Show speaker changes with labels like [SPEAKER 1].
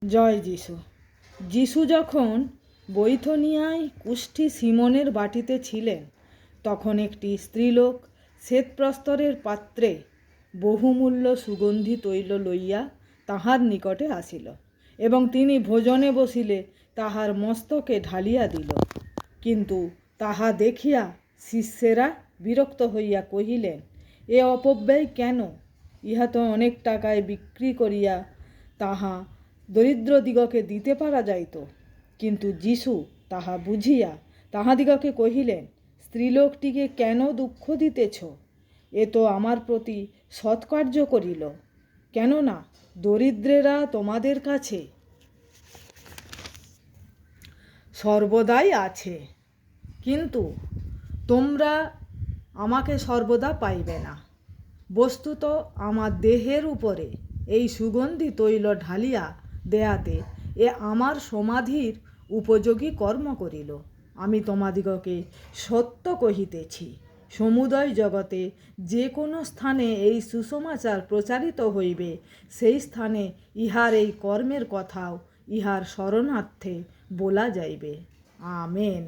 [SPEAKER 1] জয় যিশু। যিশু যখন বৈথনিয়ায় কুষ্ঠী সিমনের বাটিতে ছিলেন, তখন একটি স্ত্রীলোক শ্বেতপ্রস্তরের পাত্রে বহুমূল্য সুগন্ধি তৈল লইয়া তাহার নিকটে আসিল, এবং তিনি ভোজনে বসিলে তাহার মস্তকে ঢালিয়া দিল। কিন্তু তাহা দেখিয়া শিষ্যেরা বিরক্ত হইয়া কহিলেন, এ অপব্যয় কেন? ইহা তো অনেক টাকায় বিক্রি করিয়া তাহা দরিদ্রদিগকে দিতে পারা যাইত। কিন্তু যিশু তাহা বুঝিয়া তাহাদিগকে কহিলেন, স্ত্রীলোকটিকে কেন দুঃখ দিতেছ? এ তো আমার প্রতি সৎকার্য করিল। কেননা দরিদ্রেরা তোমাদের কাছে সর্বদাই আছে, কিন্তু তোমরা আমাকে সর্বদা পাইবে না। বস্তুত আমার দেহের উপরে এই সুগন্ধি তৈল ঢালিয়া দেয়াতে এ আমার সমাধির উপযোগী কর্ম করিল। আমি তোমাদিগকে সত্য কহিতেছি, সমুদয় জগতে যে কোনো স্থানে এই সুসমাচার প্রচারিত হইবে, সেই স্থানে ইহার এই কর্মের কথাও ইহার স্মরণার্থে বলা যাইবে। আমেন।